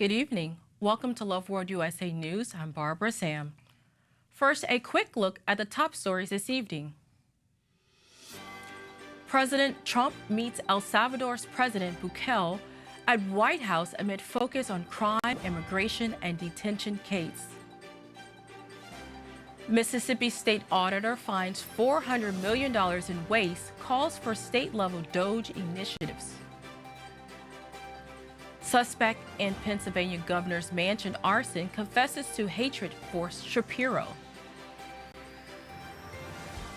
Good evening. Welcome to Loveworld USA News. I'm Barbara Sam. First, a quick look at the top stories this evening. President Trump meets El Salvador's President Bukele at White House amid focus on crime, immigration, and detention case. Mississippi State Auditor finds $400 million in waste, calls for state-level DOGE initiatives. Suspect in Pennsylvania governor's mansion arson confesses to hatred for Shapiro.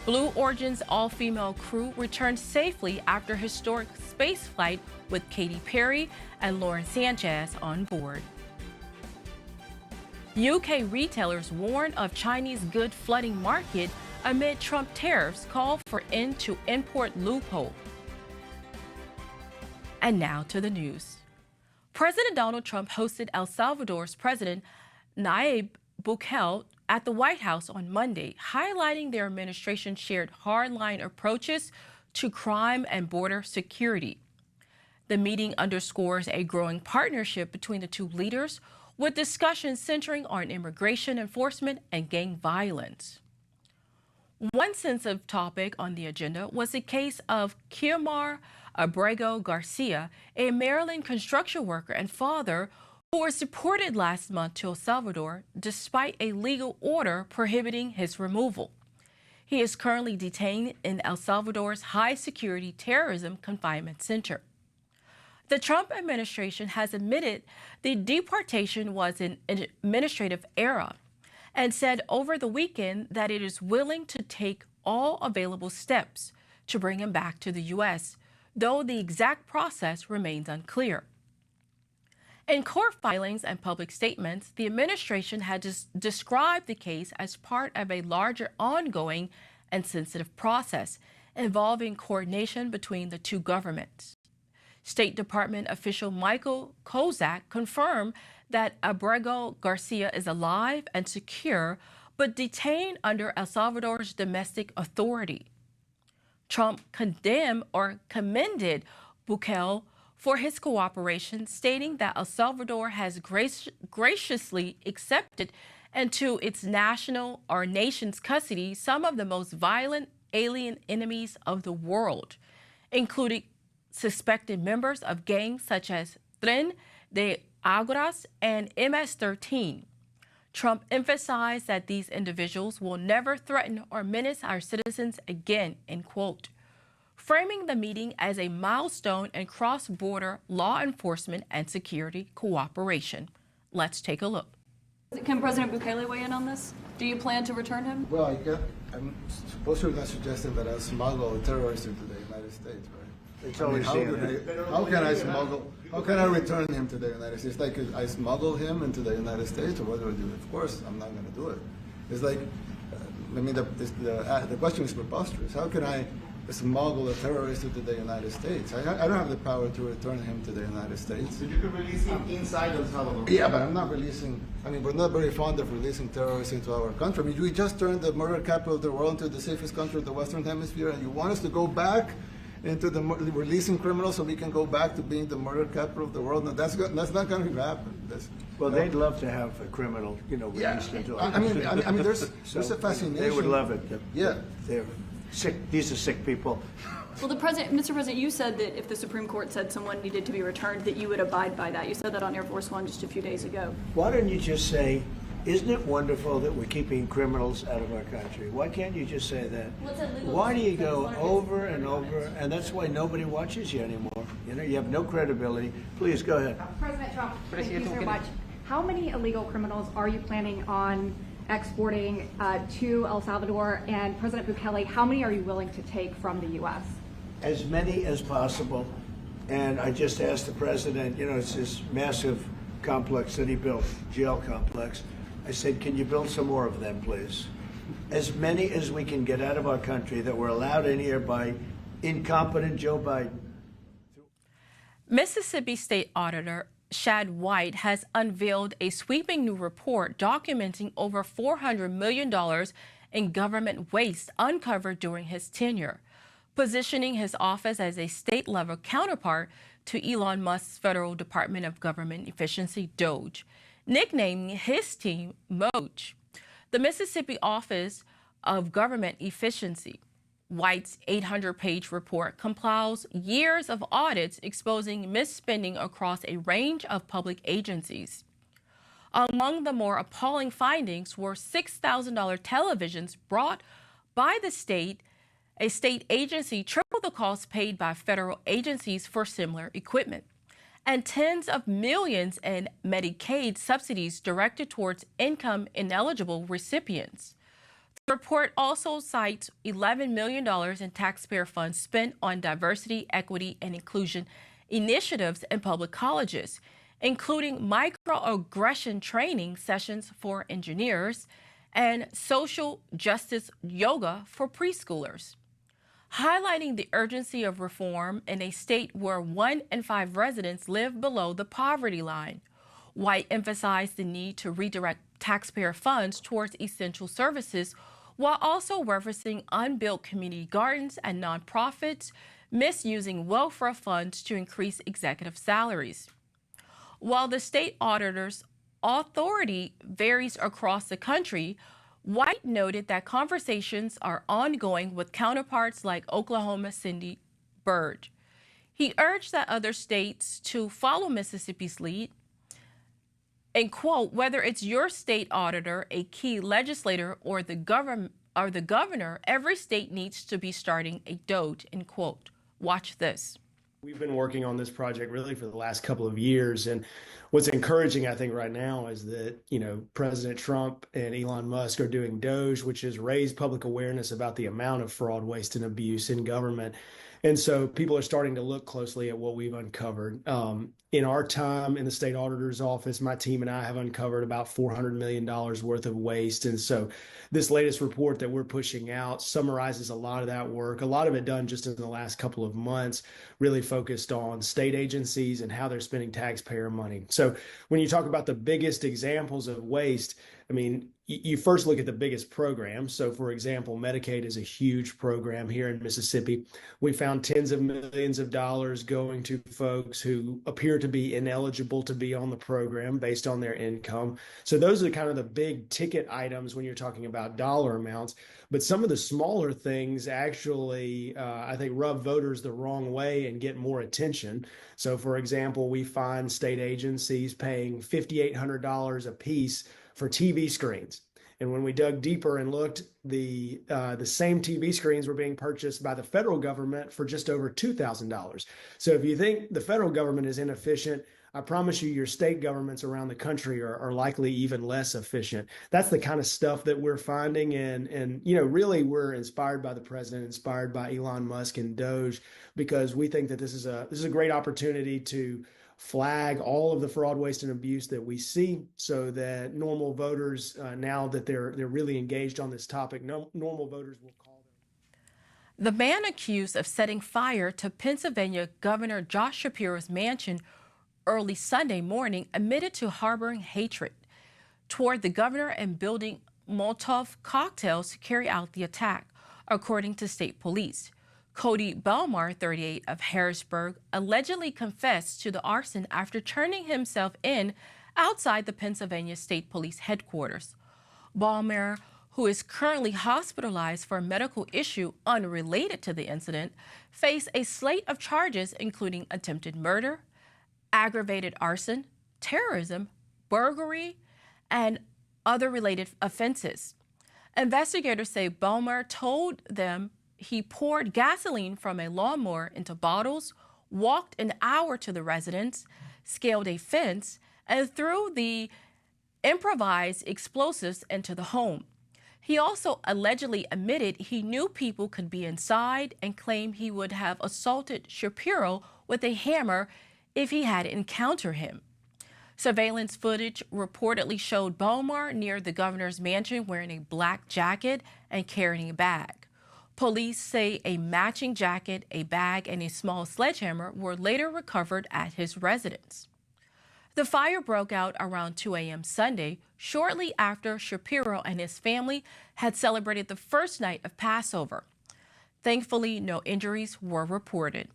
Blue Origin's all-female crew returned safely after historic space flight with Katy Perry and Lauren Sanchez on board. UK retailers warn of Chinese good flooding market amid Trump tariffs, call for end to import loophole. And now to the news. President Donald Trump hosted El Salvador's President Nayib Bukele at the White House on Monday, highlighting their administration's shared hardline approaches to crime and border security. The meeting underscores a growing partnership between the two leaders, with discussions centering on immigration enforcement and gang violence. One sensitive topic on the agenda was the case of Xiomara Abrego Garcia, a Maryland construction worker and father who was deported last month to El Salvador despite a legal order prohibiting his removal. He is currently detained in El Salvador's high-security terrorism confinement center. The Trump administration has admitted the deportation was an administrative error and said over the weekend that it is willing to take all available steps to bring him back to the U.S., though the exact process remains unclear. In court filings and public statements, the administration had described the case as part of a larger ongoing and sensitive process involving coordination between the two governments. State Department official Michael Kozak confirmed that Abrego Garcia is alive and secure, but detained under El Salvador's domestic authority. Trump commended Bukele for his cooperation, stating that El Salvador has graciously accepted into its nation's custody some of the most violent alien enemies of the world, including suspected members of gangs such as Tren de Aguas and MS-13. Trump emphasized that these individuals will never threaten or menace our citizens again, end quote, framing the meeting as a milestone in cross-border law enforcement and security cooperation. Let's take a look. Can President Bukele weigh in on this? Do you plan to return him? Well, I'm supposed to be not suggesting that I smuggle a terrorist into the United States, right? How can I return him to the United States? Like, I smuggle him into the United States, or what do I do? Of course, I'm not going to do it. It's like, the question is preposterous. How can I smuggle a terrorist into the United States? I don't have the power to return him to the United States. But you can release him inside El Salvador. Yeah, but I'm not releasing, we're not very fond of releasing terrorists into our country. We just turned the murder capital of the world into the safest country of the Western Hemisphere, and you want us to go back into the releasing criminals so we can go back to being the murder capital of the world? No, that's not going to happen. They'd love to have a criminal, released into. There's a fascination. They would love it. Yeah, they're sick. These are sick people. Well, Mr. President, you said that if the Supreme Court said someone needed to be returned, that you would abide by that. You said that on Air Force One just a few days ago. Why don't you just say, isn't it wonderful that we're keeping criminals out of our country? Why can't you just say that? Why do you go over and over? And that's why nobody watches you anymore. You have no credibility. Please, go ahead. President Trump, thank you so much. How many illegal criminals are you planning on exporting to El Salvador? And President Bukele, how many are you willing to take from the U.S.? As many as possible. And I just asked the president, it's this massive complex that he built, jail complex. I said, can you build some more of them, please? As many as we can get out of our country that were allowed in here by incompetent Joe Biden. Mississippi State Auditor Shad White has unveiled a sweeping new report documenting over $400 million in government waste uncovered during his tenure, positioning his office as a state-level counterpart to Elon Musk's Federal Department of Government Efficiency, DOGE, nicknaming his team MOGE. The Mississippi Office of Government Efficiency, White's 800-page report, compiles years of audits exposing misspending across a range of public agencies. Among the more appalling findings were $6,000 televisions brought by the state, a state agency triple the cost paid by federal agencies for similar equipment, and tens of millions in Medicaid subsidies directed towards income-ineligible recipients. The report also cites $11 million in taxpayer funds spent on diversity, equity, and inclusion initiatives in public colleges, including microaggression training sessions for engineers and social justice yoga for preschoolers. Highlighting the urgency of reform in a state where 1 in 5 residents live below the poverty line, White emphasized the need to redirect taxpayer funds towards essential services while also referencing unbuilt community gardens and nonprofits misusing welfare funds to increase executive salaries. While the state auditor's authority varies across the country, White noted that conversations are ongoing with counterparts like Oklahoma's Cindy Byrd. He urged that other states to follow Mississippi's lead and, quote, whether it's your state auditor, a key legislator, or the governor, every state needs to be starting a DOGE, end quote. Watch this. We've been working on this project really for the last couple of years. And what's encouraging, I think, right now is that, President Trump and Elon Musk are doing DOGE, which has raised public awareness about the amount of fraud, waste, and abuse in government. And so people are starting to look closely at what we've uncovered. In our time in the state auditor's office, my team and I have uncovered about $400 million worth of waste. And so this latest report that we're pushing out summarizes a lot of that work, a lot of it done just in the last couple of months, really focused on state agencies and how they're spending taxpayer money. So when you talk about the biggest examples of waste, I mean, you first look at the biggest program. So, for example, Medicaid is a huge program here in Mississippi. We found tens of millions of dollars going to folks who appear to be ineligible to be on the program based on their income. So those are kind of the big ticket items when you're talking about dollar amounts. But some of the smaller things actually, I think, rub voters the wrong way and get more attention. So, for example, we find state agencies paying $5,800 a piece for TV screens. And when we dug deeper and looked, the same TV screens were being purchased by the federal government for just over $2,000. So if you think the federal government is inefficient, I promise you your state governments around the country are likely even less efficient. That's the kind of stuff that we're finding. And really we're inspired by the president, inspired by Elon Musk and DOGE, because we think that this is a great opportunity to flag all of the fraud, waste, and abuse that we see, so that normal voters, now that they're really engaged on this topic, normal voters will call them. The man accused of setting fire to Pennsylvania Governor Josh Shapiro's mansion early Sunday morning admitted to harboring hatred toward the governor and building Molotov cocktails to carry out the attack, according to state police. Cody Belmar, 38, of Harrisburg, allegedly confessed to the arson after turning himself in outside the Pennsylvania State Police headquarters. Belmar, who is currently hospitalized for a medical issue unrelated to the incident, faced a slate of charges including attempted murder, aggravated arson, terrorism, burglary, and other related offenses. Investigators say Belmar told them he poured gasoline from a lawnmower into bottles, walked an hour to the residence, scaled a fence, and threw the improvised explosives into the home. He also allegedly admitted he knew people could be inside and claimed he would have assaulted Shapiro with a hammer if he had encountered him. Surveillance footage reportedly showed Belmar near the governor's mansion wearing a black jacket and carrying a bag. Police say a matching jacket, a bag, and a small sledgehammer were later recovered at his residence. The fire broke out around 2 a.m. Sunday, shortly after Shapiro and his family had celebrated the first night of Passover. Thankfully, no injuries were reported.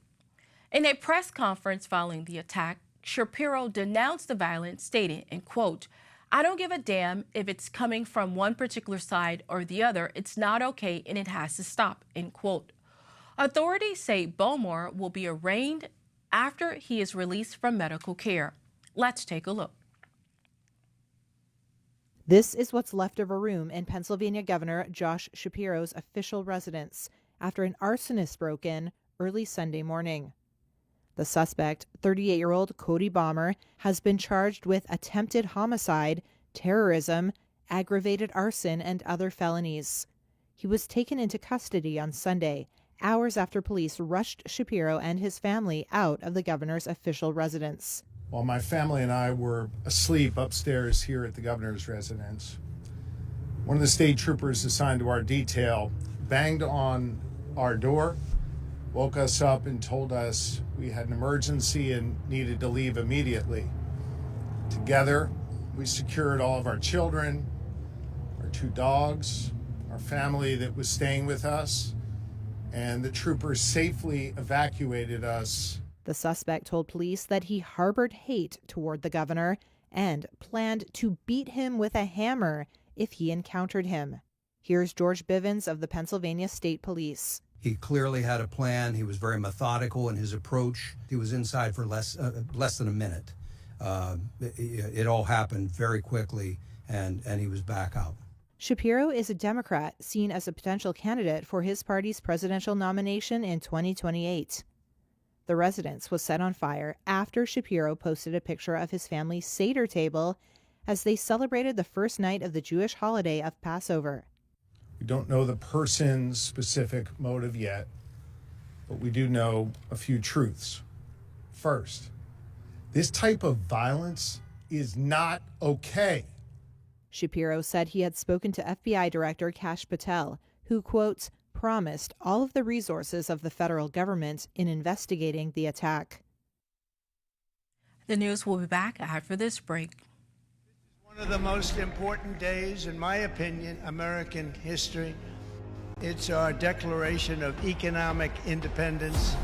In a press conference following the attack, Shapiro denounced the violence, stating, and quote, "I don't give a damn if it's coming from one particular side or the other. It's not okay and it has to stop," end quote. Authorities say Beaumont will be arraigned after he is released from medical care. Let's take a look. This is what's left of a room in Pennsylvania Governor Josh Shapiro's official residence after an arsonist broke in early Sunday morning. The suspect, 38-year-old Cody Balmer, has been charged with attempted homicide, terrorism, aggravated arson, and other felonies. He was taken into custody on Sunday, hours after police rushed Shapiro and his family out of the governor's official residence. While my family and I were asleep upstairs here at the governor's residence, one of the state troopers assigned to our detail banged on our door, woke us up, and told us we had an emergency and needed to leave immediately. Together, we secured all of our children, our 2 dogs, our family that was staying with us, and the troopers safely evacuated us. The suspect told police that he harbored hate toward the governor and planned to beat him with a hammer if he encountered him. Here's George Bivens of the Pennsylvania State Police. He clearly had a plan. He was very methodical in his approach. He was inside for less than a minute. It all happened very quickly, and he was back out. Shapiro is a Democrat seen as a potential candidate for his party's presidential nomination in 2028. The residence was set on fire after Shapiro posted a picture of his family's Seder table as they celebrated the first night of the Jewish holiday of Passover. We don't know the person's specific motive yet, but we do know a few truths. First, this type of violence is not okay. Shapiro said he had spoken to FBI Director Kash Patel, who, quote, promised all of the resources of the federal government in investigating the attack. The news will be back after this break. One of the most important days, in my opinion, American history. It's our Declaration of Economic Independence.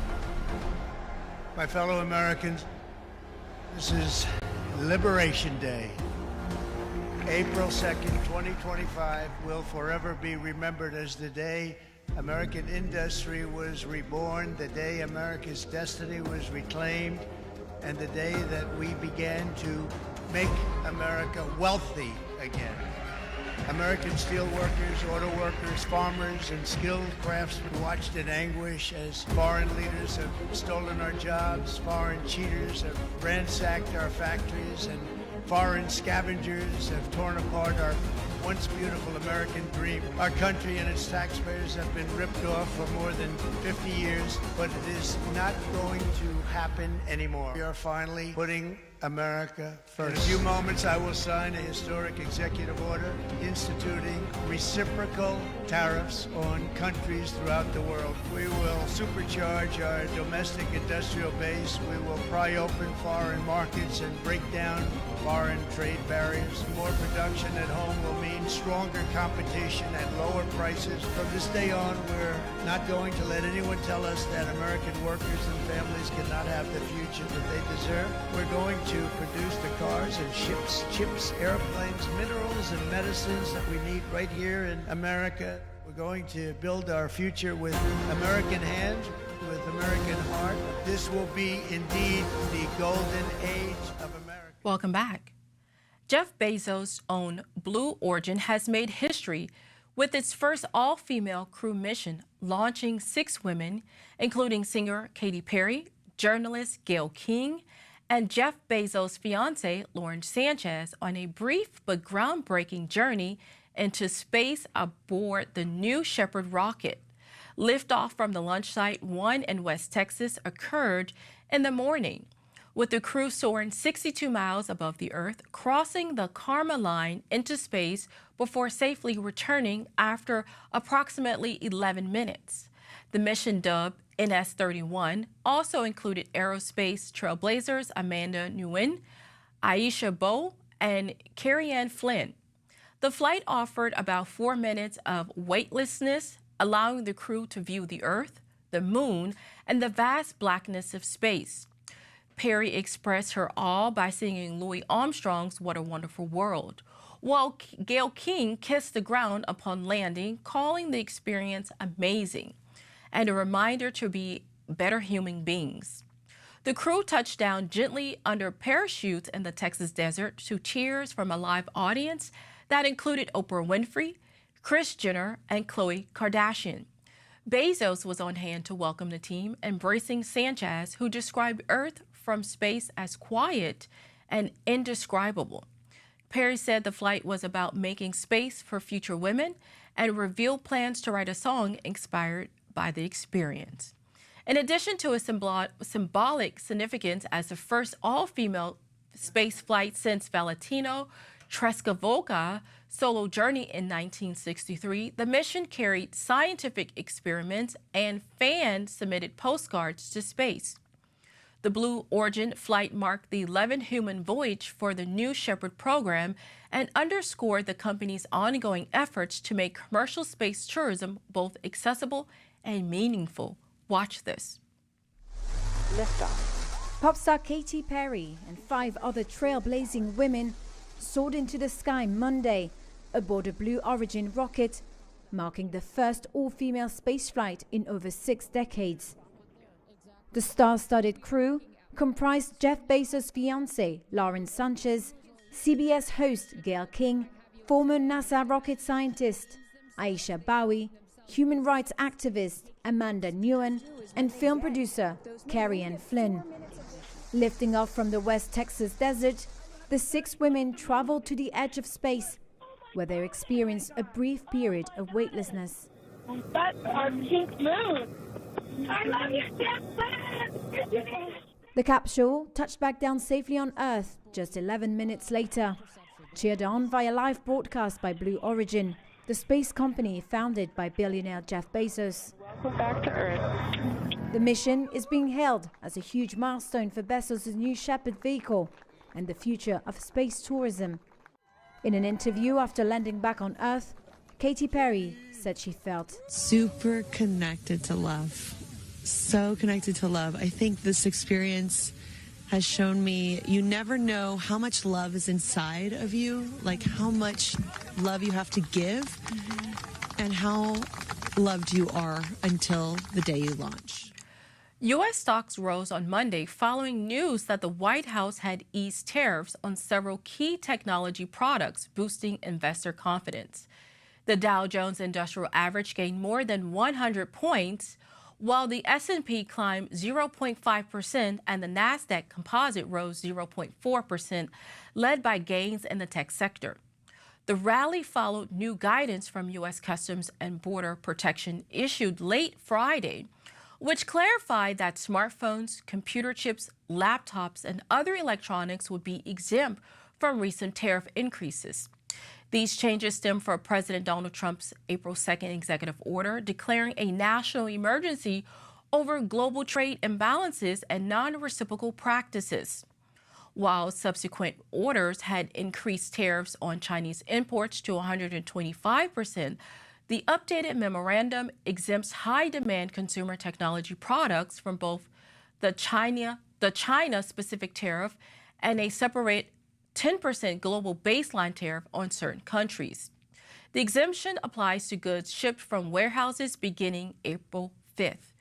My fellow Americans, this is Liberation Day. April 2nd, 2025 will forever be remembered as the day American industry was reborn, the day America's destiny was reclaimed, and the day that we began to make America wealthy again. American steelworkers, auto workers, farmers, and skilled craftsmen watched in anguish as foreign leaders have stolen our jobs, foreign cheaters have ransacked our factories, and foreign scavengers have torn apart our once beautiful American dream. Our country and its taxpayers have been ripped off for more than 50 years, but it is not going to happen anymore. We are finally putting America first. In a few moments, I will sign a historic executive order instituting reciprocal tariffs on countries throughout the world. We will supercharge our domestic industrial base. We will pry open foreign markets and break down foreign trade barriers. More production at home will mean stronger competition at lower prices. From this day on, we're not going to let anyone tell us that American workers and families cannot have the future that they deserve. We're going to produce the cars and ships, chips, airplanes, minerals, and medicines that we need right here in America. We're going to build our future with American hands, with American heart. This will be indeed the golden age of America. Welcome back. Jeff Bezos' own Blue Origin has made history with its first all-female crew mission, launching 6 women, including singer Katy Perry, journalist Gayle King, and Jeff Bezos' fiancée, Lauren Sanchez, on a brief but groundbreaking journey into space aboard the New Shepard rocket. Liftoff from the launch site 1 in West Texas occurred in the morning, with the crew soaring 62 miles above the Earth, crossing the Karma line into space before safely returning after approximately 11 minutes. The mission, dubbed NS-31, also included aerospace trailblazers Amanda Nguyen, Aisha Bowe, and Carrie-Anne Flynn. The flight offered about 4 minutes of weightlessness, allowing the crew to view the Earth, the moon, and the vast blackness of space. Perry expressed her awe by singing Louis Armstrong's What a Wonderful World, while Gayle King kissed the ground upon landing, calling the experience amazing and a reminder to be better human beings. The crew touched down gently under parachutes in the Texas desert to cheers from a live audience that included Oprah Winfrey, Kris Jenner, and Khloe Kardashian. Bezos was on hand to welcome the team, embracing Sanchez, who described Earth from space as quiet and indescribable. Perry said the flight was about making space for future women and revealed plans to write a song inspired by the experience. In addition to a symbolic significance as the first all-female space flight since Valentino Tereshkov's solo journey in 1963, the mission carried scientific experiments and fan-submitted postcards to space. The Blue Origin flight marked the 11th human voyage for the New Shepard program and underscored the company's ongoing efforts to make commercial space tourism both accessible and meaningful. Watch this. Liftoff. Pop star Katy Perry and 5 other trailblazing women soared into the sky Monday aboard a Blue Origin rocket, marking the first all-female spaceflight in over 6 decades. The star-studded crew comprised Jeff Bezos' fiancée, Lauren Sanchez, CBS host Gayle King, former NASA rocket scientist Aisha Bowie, human rights activist Amanda Nguyen, and film producer Carrie Ann Flynn. Lifting off from the West Texas desert, the 6 women traveled to the edge of space, where they experienced a brief period of weightlessness. That's our pink moon. I love you, Jeff. The capsule touched back down safely on Earth just 11 minutes later, cheered on via live broadcast by Blue Origin, the space company founded by billionaire Jeff Bezos. Welcome back to Earth. The mission is being hailed as a huge milestone for Bezos' New Shepard vehicle and the future of space tourism. In an interview after landing back on Earth, Katy Perry said she felt super connected to love. So connected to love. I think this experience has shown me you never know how much love is inside of you, like how much love you have to give, and how loved you are until the day you launch. U.S. stocks rose on Monday following news that the White House had eased tariffs on several key technology products, boosting investor confidence. The Dow Jones Industrial Average gained more than 100 points, while the S&P climbed 0.5% and the Nasdaq Composite rose 0.4%, led by gains in the tech sector. The rally followed new guidance from U.S. Customs and Border Protection issued late Friday, which clarified that smartphones, computer chips, laptops, and other electronics would be exempt from recent tariff increases. These changes stem from President Donald Trump's April 2nd executive order declaring a national emergency over global trade imbalances and non-reciprocal practices. While subsequent orders had increased tariffs on Chinese imports to 125%, the updated memorandum exempts high-demand consumer technology products from both the China-specific tariff and a separate 10% global baseline tariff on certain countries. The exemption applies to goods shipped from warehouses beginning April 5th.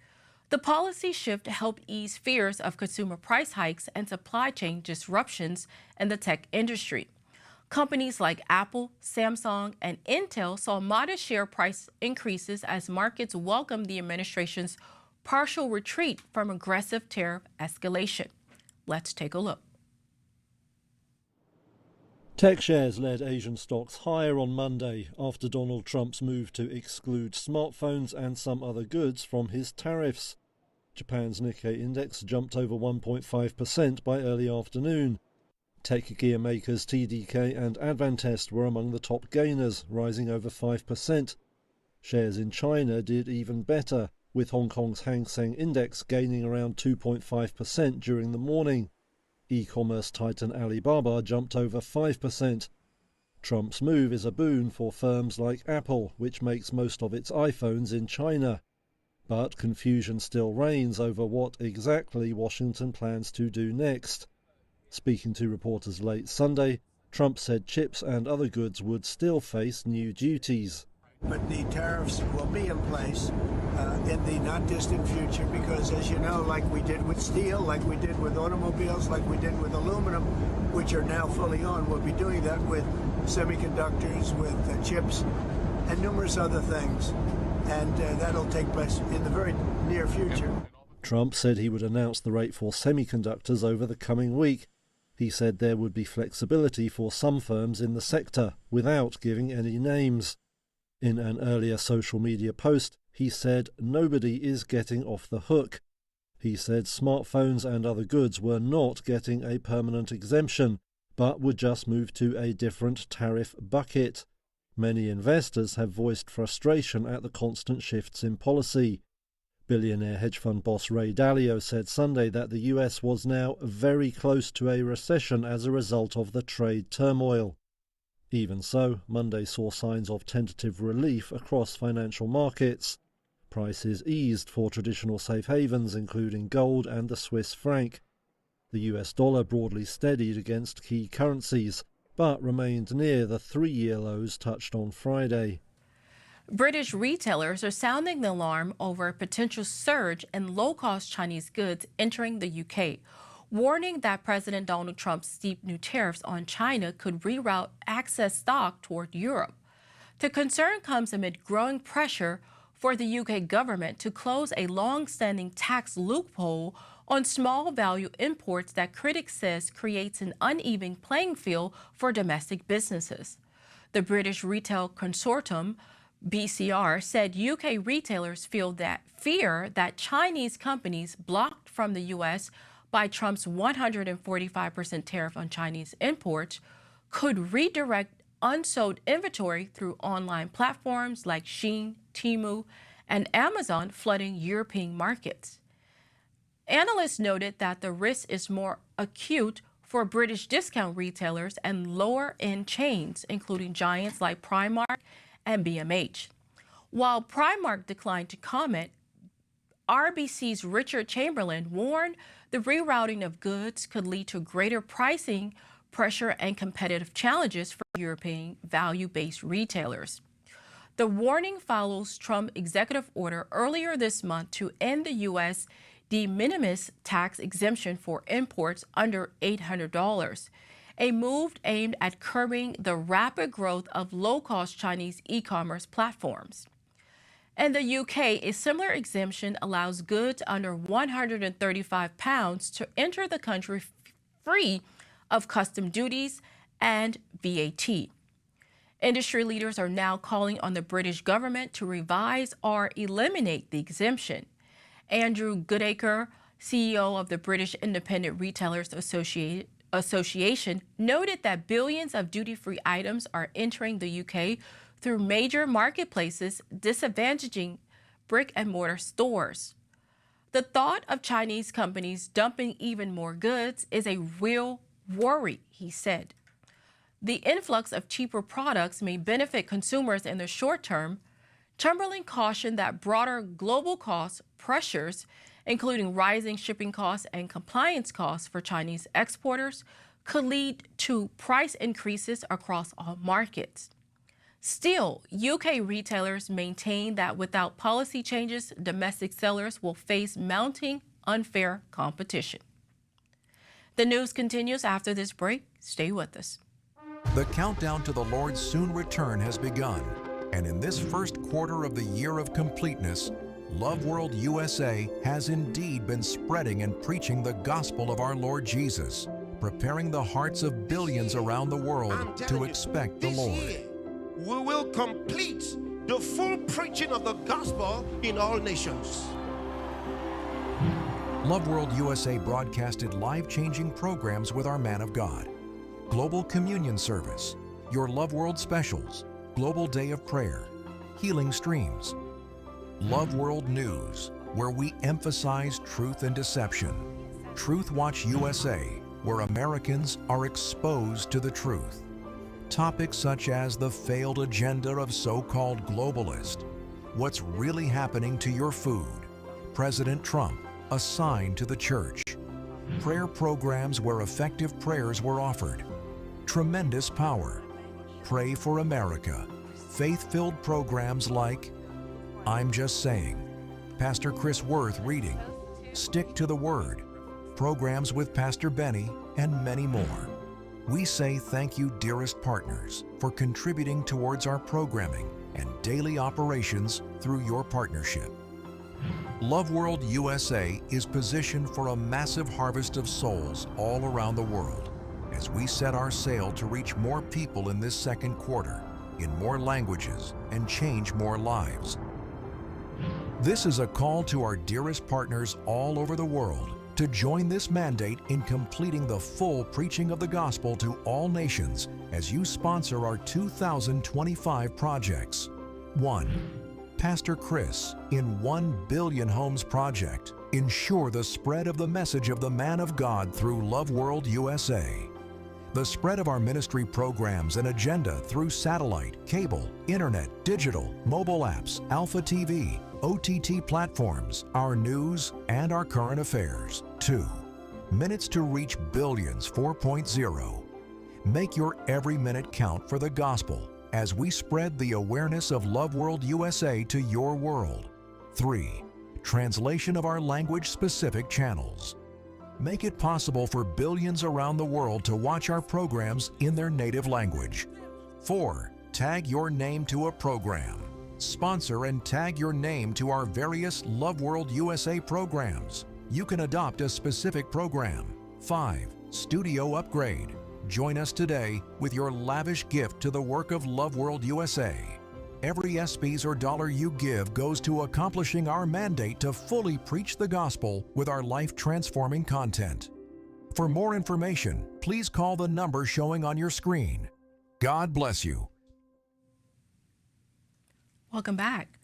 The policy shift helped ease fears of consumer price hikes and supply chain disruptions in the tech industry. Companies like Apple, Samsung, and Intel saw modest share price increases as markets welcomed the administration's partial retreat from aggressive tariff escalation. Let's take a look. Tech shares led Asian stocks higher on Monday after Donald Trump's move to exclude smartphones and some other goods from his tariffs. Japan's Nikkei index jumped over 1.5% by early afternoon. Tech gear makers TDK and Advantest were among the top gainers, rising over 5%. Shares in China did even better, with Hong Kong's Hang Seng index gaining around 2.5% during the morning. E-commerce titan Alibaba jumped over 5%. Trump's move is a boon for firms like Apple, which makes most of its iPhones in China. But confusion still reigns over what exactly Washington plans to do next. Speaking to reporters late Sunday, Trump said chips and other goods would still face new duties. But the tariffs will be in place in the not distant future because, as you know, like we did with steel, like we did with automobiles, like we did with aluminum, which are now fully on, we'll be doing that with semiconductors, with chips, and numerous other things. And that'll take place in the very near future. Trump said he would announce the rate for semiconductors over the coming week. He said there would be flexibility for some firms in the sector, without giving any names. In an earlier social media post, he said nobody is getting off the hook. He said smartphones and other goods were not getting a permanent exemption, but would just move to a different tariff bucket. Many investors have voiced frustration at the constant shifts in policy. Billionaire hedge fund boss Ray Dalio said Sunday that the US was now very close to a recession as a result of the trade turmoil. Even so, Monday saw signs of tentative relief across financial markets. Prices eased for traditional safe havens, including gold and the Swiss franc. The US dollar broadly steadied against key currencies, but remained near the 3-year lows touched on Friday. British retailers are sounding the alarm over a potential surge in low-cost Chinese goods entering the UK, warning that President Donald Trump's steep new tariffs on China could reroute excess stock toward Europe. The concern comes amid growing pressure for the UK government to close a long-standing tax loophole on small-value imports that critics says creates an uneven playing field for domestic businesses. The British Retail Consortium, BCR, said UK retailers fear that Chinese companies blocked from the U.S. by Trump's 145% tariff on Chinese imports could redirect unsold inventory through online platforms like Shein, Temu, and Amazon, flooding European markets. Analysts noted that the risk is more acute for British discount retailers and lower-end chains, including giants like Primark and BMH. While Primark declined to comment, RBC's Richard Chamberlain warned the rerouting of goods could lead to greater pricing pressure and competitive challenges for European value-based retailers. The warning follows Trump's executive order earlier this month to end the U.S. de minimis tax exemption for imports under $800, a move aimed at curbing the rapid growth of low-cost Chinese e-commerce platforms. In the UK, a similar exemption allows goods under £135 to enter the country free of custom duties and VAT. Industry leaders are now calling on the British government to revise or eliminate the exemption. Andrew Goodacre, CEO of the British Independent Retailers Association, noted that billions of duty-free items are entering the UK through major marketplaces, disadvantaging brick-and-mortar stores. The thought of Chinese companies dumping even more goods is a real worry, he said. The influx of cheaper products may benefit consumers in the short term. Chamberlain cautioned that broader global cost pressures, including rising shipping costs and compliance costs for Chinese exporters, could lead to price increases across all markets. Still, UK retailers maintain that without policy changes, domestic sellers will face mounting unfair competition. The news continues after this break. Stay with us. The countdown to the Lord's soon return has begun, and in this first quarter of the year of completeness, Loveworld USA has indeed been spreading and preaching the gospel of our Lord Jesus, preparing the hearts of billions around the world to expect the Lord. Year, we will complete the full preaching of the gospel in all nations. Loveworld USA broadcasted life-changing programs with our man of God. Global Communion Service, Your Loveworld Specials, Global Day of Prayer, Healing Streams. Loveworld News, where we emphasize truth and deception. Truth Watch USA, where Americans are exposed to the truth. Topics such as the failed agenda of so-called globalists, what's really happening to your food. President Trump, a sign to the church. Prayer programs where effective prayers were offered. Tremendous power. Pray for America. Faith-filled programs like I'm Just Saying, Pastor Chris Worth reading, Stick to the Word, programs with Pastor Benny, and many more. We say thank you, dearest partners, for contributing towards our programming and daily operations through your partnership. Loveworld USA is positioned for a massive harvest of souls all around the world as we set our sail to reach more people in this second quarter, in more languages, and change more lives. This is a call to our dearest partners all over the world to join this mandate in completing the full preaching of the gospel to all nations as you sponsor our 2025 projects. 1. Pastor Chris in 1 Billion Homes Project. Ensure the spread of the message of the man of God through Loveworld USA. The spread of our ministry programs and agenda through satellite, cable, internet, digital, mobile apps, Alpha TV, OTT platforms, our news, and our current affairs. 2. Minutes to Reach Billions 4.0. Make your every minute count for the gospel as we spread the awareness of Loveworld USA to your world. 3. Translation of our language-specific channels. Make it possible for billions around the world to watch our programs in their native language. 4. Tag your name to a program. Sponsor and tag your name to our various Loveworld USA programs. You can adopt a specific program. 5. Studio upgrade. Join us today with your lavish gift to the work of Loveworld USA. Every SPs or dollar you give goes to accomplishing our mandate to fully preach the gospel with our life-transforming content. For more information, please call the number showing on your screen. God bless you. Welcome back.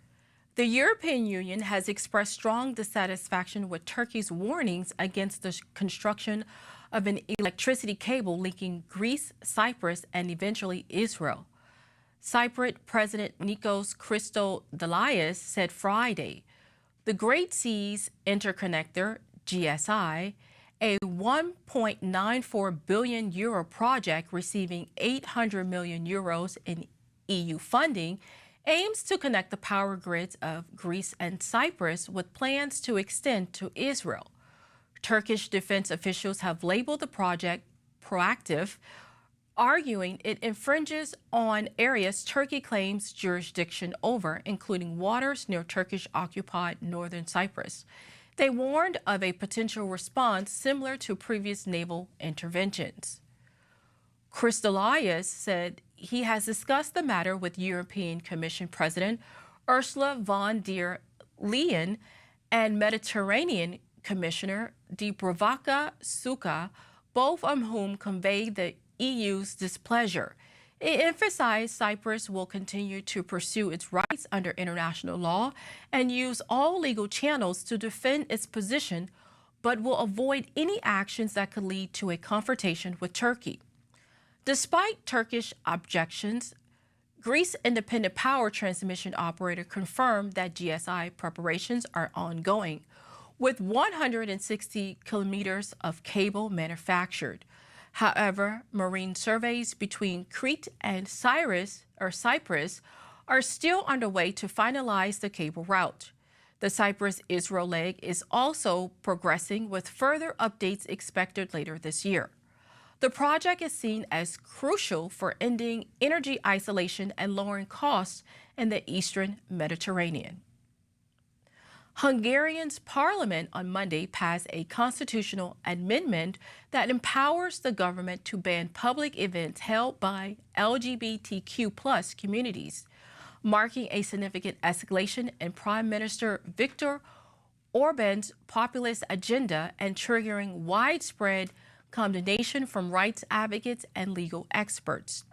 The European Union has expressed strong dissatisfaction with Turkey's warnings against the construction of an electricity cable linking Greece, Cyprus, and eventually Israel. Cypriot President Nikos Christodoulias said Friday, the Great Seas Interconnector, GSI, a €1.94 billion project receiving €800 million in EU funding, aims to connect the power grids of Greece and Cyprus with plans to extend to Israel. Turkish defense officials have labeled the project proactive, arguing it infringes on areas Turkey claims jurisdiction over, including waters near Turkish-occupied northern Cyprus. They warned of a potential response similar to previous naval interventions. Christodoulias said he has discussed the matter with European Commission President Ursula von der Leyen and Mediterranean Commissioner Dubravka Šuica, both of whom conveyed the EU's displeasure. It emphasized Cyprus will continue to pursue its rights under international law and use all legal channels to defend its position, but will avoid any actions that could lead to a confrontation with Turkey. Despite Turkish objections, Greece Independent Power Transmission Operator confirmed that GSI preparations are ongoing, with 160 kilometers of cable manufactured. However, marine surveys between Crete and Cyprus are still underway to finalize the cable route. The Cyprus-Israel leg is also progressing, with further updates expected later this year. The project is seen as crucial for ending energy isolation and lowering costs in the eastern Mediterranean. Hungarian's parliament on Monday passed a constitutional amendment that empowers the government to ban public events held by LGBTQ+ communities, marking a significant escalation in Prime Minister Viktor Orban's populist agenda and triggering widespread condemnation from rights advocates and legal experts.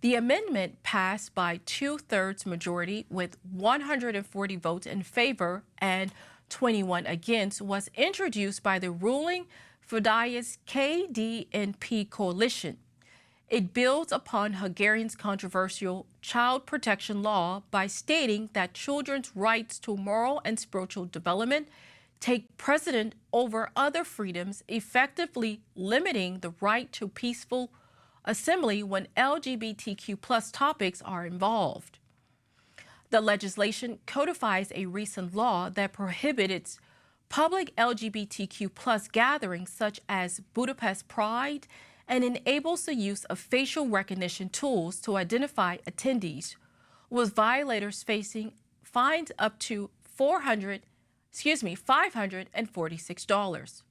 The amendment passed by 2/3 majority with 140 votes in favor and 21 against, was introduced by the ruling Fidesz KDNP coalition. It builds upon Hungary's controversial child protection law by stating that children's rights to moral and spiritual development take precedent over other freedoms, effectively limiting the right to peaceful assembly when LGBTQ+ topics are involved. The legislation codifies a recent law that prohibited public LGBTQ+ gatherings such as Budapest Pride and enables the use of facial recognition tools to identify attendees, with violators facing fines up to $546.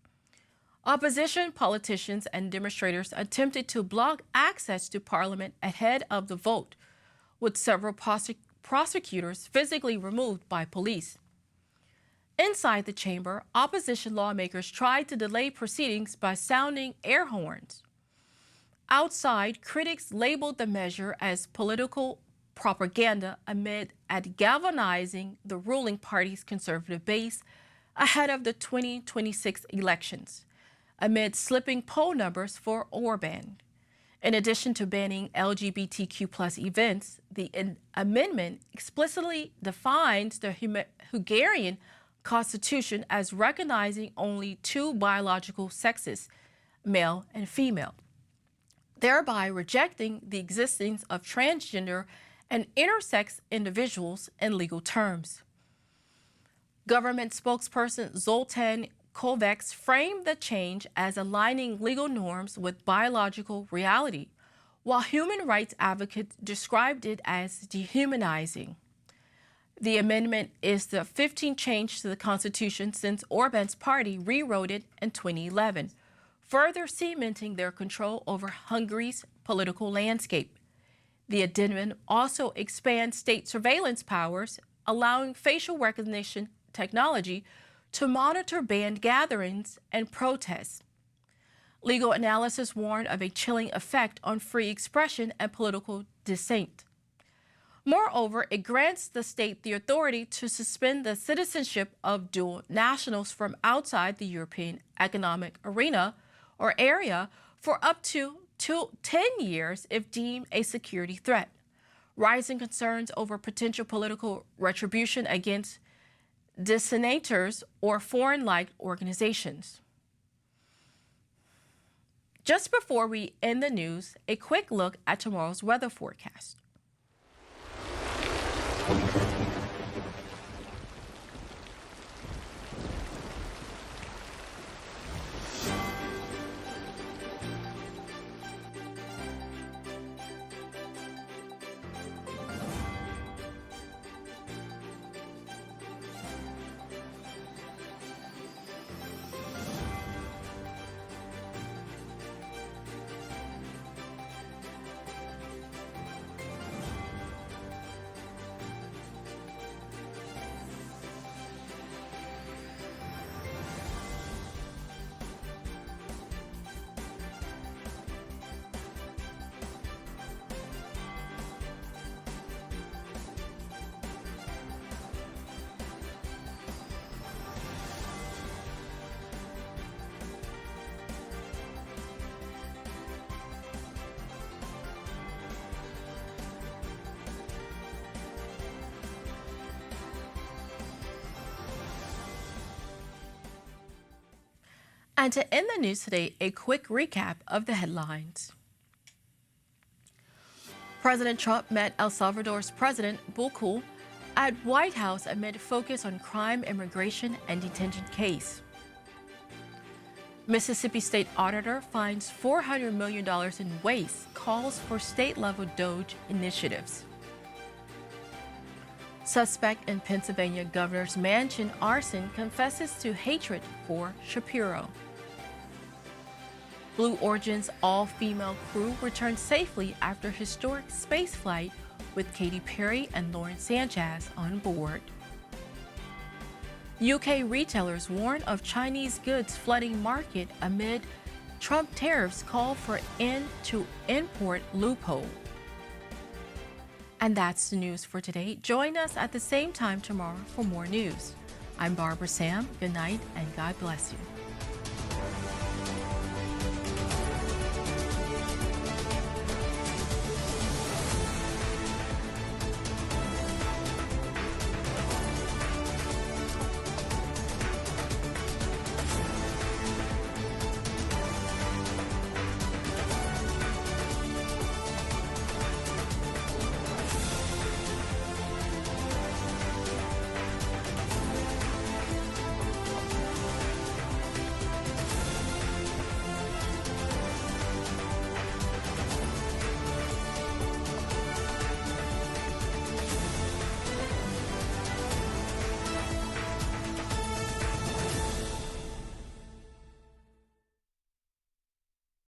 Opposition politicians and demonstrators attempted to block access to Parliament ahead of the vote, with several prosecutors physically removed by police. Inside the chamber, opposition lawmakers tried to delay proceedings by sounding air horns. Outside, critics labeled the measure as political propaganda amid galvanizing the ruling party's conservative base ahead of the 2026 elections, amid slipping poll numbers for Orban. In addition to banning LGBTQ+ events, the amendment explicitly defines the Hungarian constitution as recognizing only two biological sexes, male and female, thereby rejecting the existence of transgender and intersex individuals in legal terms. Government spokesperson Zoltán Kovács framed the change as aligning legal norms with biological reality, while human rights advocates described it as dehumanizing. The amendment is the 15th change to the Constitution since Orban's party rewrote it in 2011, further cementing their control over Hungary's political landscape. The addendum also expands state surveillance powers, allowing facial recognition technology to monitor banned gatherings and protests. Legal analysis warned of a chilling effect on free expression and political dissent. Moreover, it grants the state the authority to suspend the citizenship of dual nationals from outside the European Economic Arena or area for up to 10 years if deemed a security threat, rising concerns over potential political retribution against dissenters or foreign-like organizations. Just before we end the news, a quick look at tomorrow's weather forecast. And to end the news today, a quick recap of the headlines. President Trump met El Salvador's President Bukele at White House amid focus on crime, immigration, and detention case. Mississippi State Auditor finds $400 million in waste, calls for state-level DOGE initiatives. Suspect in Pennsylvania governor's mansion arson confesses to hatred for Shapiro. Blue Origin's all-female crew returned safely after historic spaceflight with Katy Perry and Lauren Sanchez on board. UK retailers warn of Chinese goods flooding market amid Trump tariffs call for end to import loophole. And that's the news for today. Join us at the same time tomorrow for more news. I'm Barbara Sam. Good night and God bless you.